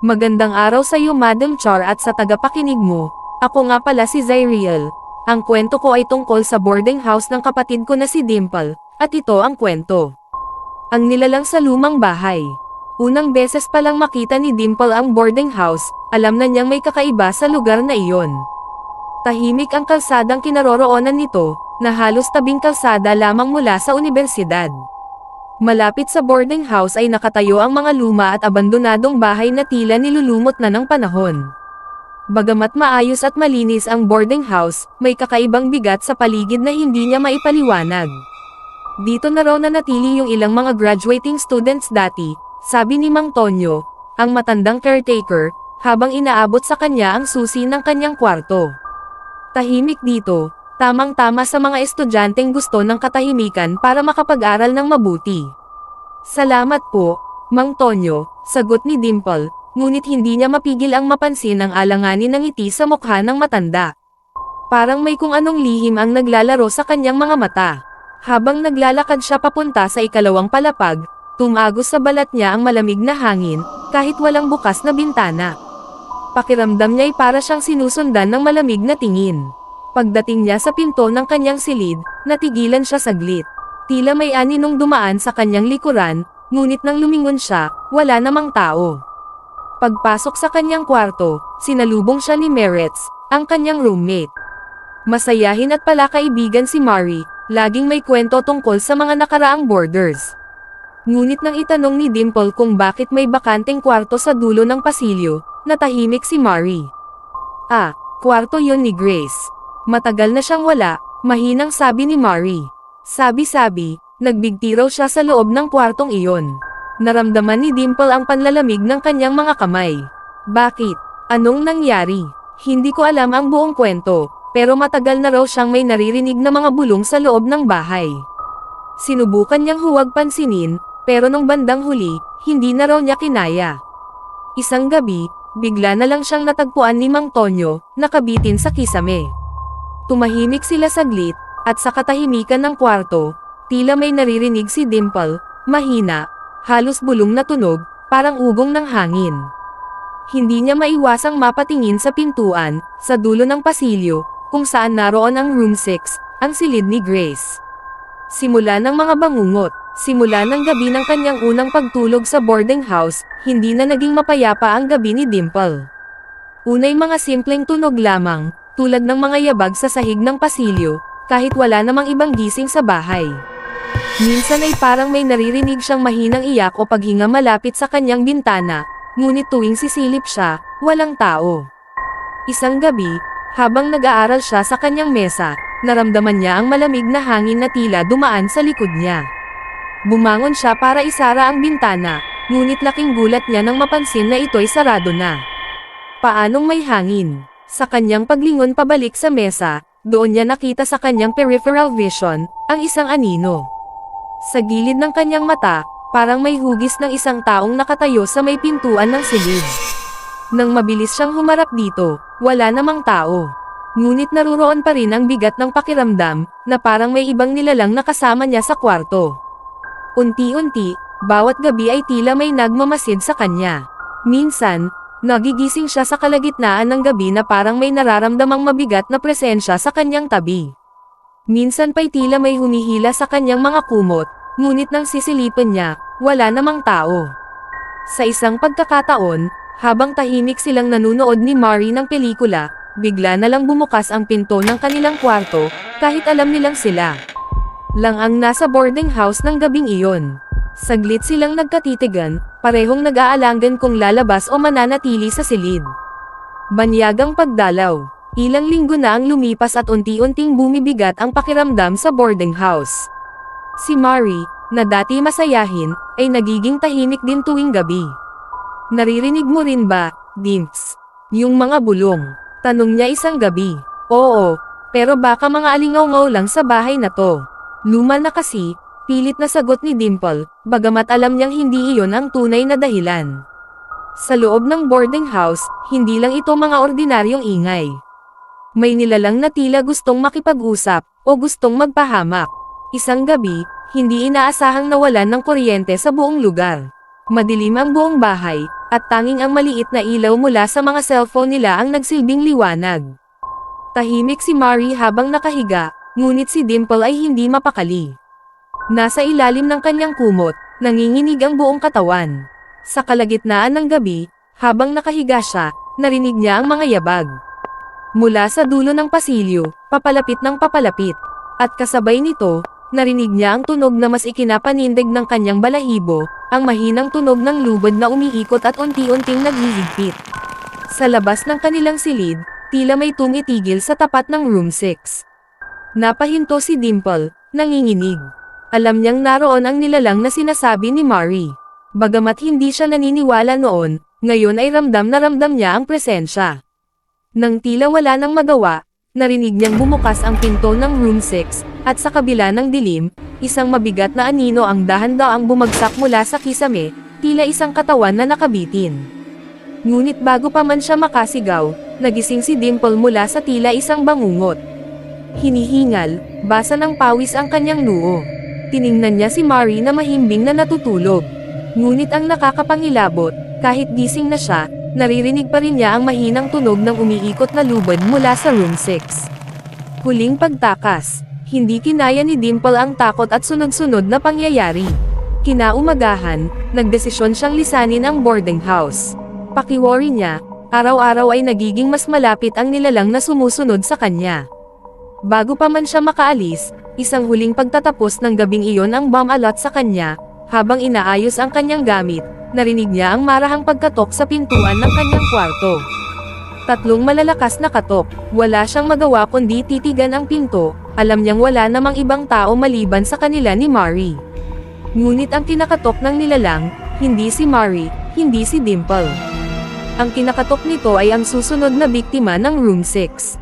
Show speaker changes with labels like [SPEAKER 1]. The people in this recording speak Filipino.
[SPEAKER 1] Magandang araw sa iyo Madam Char at sa tagapakinig mo. Ako nga pala si Zyriel. Ang kwento ko ay tungkol sa boarding house ng kapatid ko na si Dimple, at ito ang kwento. Ang nilalang sa lumang bahay. Unang beses palang makita ni Dimple ang boarding house, alam na niyang may kakaiba sa lugar na iyon. Tahimik ang kalsadang kinaroroonan nito, na halos tabing kalsada lamang mula sa unibersidad. Malapit sa boarding house ay nakatayo ang mga luma at abandonadong bahay na tila nilulumot na ng panahon. Bagamat maayos at malinis ang boarding house, may kakaibang bigat sa paligid na hindi niya maipaliwanag. Dito na raw nanatili yung ilang mga graduating students dati, sabi ni Mang Tonyo, ang matandang caretaker, habang inaabot sa kanya ang susi ng kanyang kwarto. Tahimik dito. Tamang-tama sa mga estudyanteng gusto ng katahimikan para makapag-aral ng mabuti. Salamat po, Mang Tonyo, sagot ni Dimple, ngunit hindi niya mapigil ang mapansin ang alanganin ng ngiti sa mukha ng matanda. Parang may kung anong lihim ang naglalaro sa kanyang mga mata. Habang naglalakad siya papunta sa ikalawang palapag, tumagos sa balat niya ang malamig na hangin, kahit walang bukas na bintana. Pakiramdam niya ay para siyang sinusundan ng malamig na tingin. Pagdating niya sa pinto ng kanyang silid, natigilan siya saglit. Tila may aninong dumaan sa kanyang likuran, ngunit nang lumingon siya, wala namang tao. Pagpasok sa kanyang kwarto, sinalubong siya ni Meretz, ang kanyang roommate. Masayahin at palakaibigan si Mari, laging may kwento tungkol sa mga nakaraang boarders. Ngunit nang itanong ni Dimple kung bakit may bakanteng kwarto sa dulo ng pasilyo, natahimik si Mari. Kwarto yon ni Grace. Matagal na siyang wala, mahinang sabi ni Mari. Sabi-sabi, nagbigti raw siya sa loob ng kwartong iyon. Naramdaman ni Dimple ang panlalamig ng kanyang mga kamay. Bakit? Anong nangyari? Hindi ko alam ang buong kwento, pero matagal na raw siyang may naririnig na mga bulong sa loob ng bahay. Sinubukan niyang huwag pansinin, pero nung bandang huli, hindi na raw niya kinaya. Isang gabi, bigla na lang siyang natagpuan ni Mang Tonyo, nakabitin sa kisame. Tumahimik sila saglit, at sa katahimikan ng kwarto, tila may naririnig si Dimple, mahina, halos bulong na tunog, parang ugong ng hangin. Hindi niya maiwasang mapatingin sa pintuan, sa dulo ng pasilyo, kung saan naroon ang room 6, ang silid ni Grace. Simula ng mga bangungot, simula ng gabi ng kanyang unang pagtulog sa boarding house, hindi na naging mapayapa ang gabi ni Dimple. Unay mga simpleng tunog lamang, tulad ng mga yabag sa sahig ng pasilyo, kahit wala namang ibang gising sa bahay. Minsan ay parang may naririnig siyang mahinang iyak o paghinga malapit sa kanyang bintana, ngunit tuwing sisilip siya, walang tao. Isang gabi, habang nag-aaral siya sa kanyang mesa, naramdaman niya ang malamig na hangin na tila dumaan sa likod niya. Bumangon siya para isara ang bintana, ngunit laking gulat niya nang mapansin na ito'y sarado na. Paanong may hangin? Sa kanyang paglingon pabalik sa mesa, doon niya nakita sa kanyang peripheral vision, ang isang anino. Sa gilid ng kanyang mata, parang may hugis ng isang taong nakatayo sa may pintuan ng silid. Nang mabilis siyang humarap dito, wala namang tao. Ngunit naruroon pa rin ang bigat ng pakiramdam, na parang may ibang nilalang nakasama niya sa kwarto. Unti-unti, bawat gabi ay tila may nagmamasid sa kanya. Minsan, nagigising siya sa kalagitnaan ng gabi na parang may nararamdamang mabigat na presensya sa kanyang tabi. Minsan pa'y tila may humihila sa kanyang mga kumot, ngunit nang sisilipin niya, wala namang tao. Sa isang pagkakataon, habang tahimik silang nanunood ni Mari ng pelikula, bigla na lang bumukas ang pinto ng kanilang kwarto, kahit alam nilang sila lang ang nasa boarding house ng gabing iyon. Saglit silang nagkatitigan, parehong nag-aalangan kung lalabas o mananatili sa silid. Banyagang pagdalaw. Ilang linggo na ang lumipas at unti-unting bumibigat ang pakiramdam sa boarding house. Si Mari, na dati masayahin, ay nagiging tahimik din tuwing gabi. Naririnig mo rin ba, Dimps? Yung mga bulong? Tanong niya isang gabi. Oo, pero baka mga alingaw-ngaw lang sa bahay na to. Luma na kasi, pilit na sagot ni Dimple, bagamat alam niyang hindi iyon ang tunay na dahilan. Sa loob ng boarding house, hindi lang ito mga ordinaryong ingay. May nilalang na tila gustong makipag-usap, o gustong magpahamak. Isang gabi, hindi inaasahang nawalan ng kuryente sa buong lugar. Madilim ang buong bahay, at tanging ang maliit na ilaw mula sa mga cellphone nila ang nagsilbing liwanag. Tahimik si Mari habang nakahiga, ngunit si Dimple ay hindi mapakali. Nasa ilalim ng kanyang kumot, nanginginig ang buong katawan. Sa kalagitnaan ng gabi, habang nakahiga siya, narinig niya ang mga yabag. Mula sa dulo ng pasilyo, papalapit ng papalapit. At kasabay nito, narinig niya ang tunog na mas ikinapanindig ng kanyang balahibo, ang mahinang tunog ng lubid na umiikot at unti-unting naghihigpit. Sa labas ng kanilang silid, tila may tumitigil sa tapat ng room 6. Napahinto si Dimple, nanginginig. Alam niyang naroon ang nilalang na sinasabi ni Mari. Bagamat hindi siya naniniwala noon, ngayon ay ramdam na ramdam niya ang presensya. Nang tila wala nang magawa, narinig niyang bumukas ang pinto ng room 6, at sa kabila ng dilim, isang mabigat na anino ang dahan-daang bumagsak mula sa kisame, tila isang katawan na nakabitin. Ngunit bago pa man siya makasigaw, nagising si Dimple mula sa tila isang bangungot. Hinihingal, basa ng pawis ang kanyang noo. Tiningnan niya si Mari na mahimbing na natutulog. Ngunit ang nakakapangilabot, kahit gising na siya, naririnig pa rin niya ang mahinang tunog ng umiikot na lubid mula sa room 6. Huling pagtakas, hindi kinaya ni Dimple ang takot at sunod-sunod na pangyayari. Kinaumagahan, nagdesisyon siyang lisanin ang boarding house. Pakiwori niya, araw-araw ay nagiging mas malapit ang nilalang na sumusunod sa kanya. Bago pa man siya makaalis, isang huling pagtatapos ng gabing iyon ang bomb alert sa kanya, habang inaayos ang kanyang gamit, narinig niya ang marahang pagkatok sa pintuan ng kanyang kwarto. 3 malalakas na katok, wala siyang magawa kundi titigan ang pinto, alam niyang wala namang ibang tao maliban sa kanila ni Mari. Ngunit ang kinakatok ng nilalang, hindi si Mari, hindi si Dimple. Ang kinakatok nito ay ang susunod na biktima ng room 6.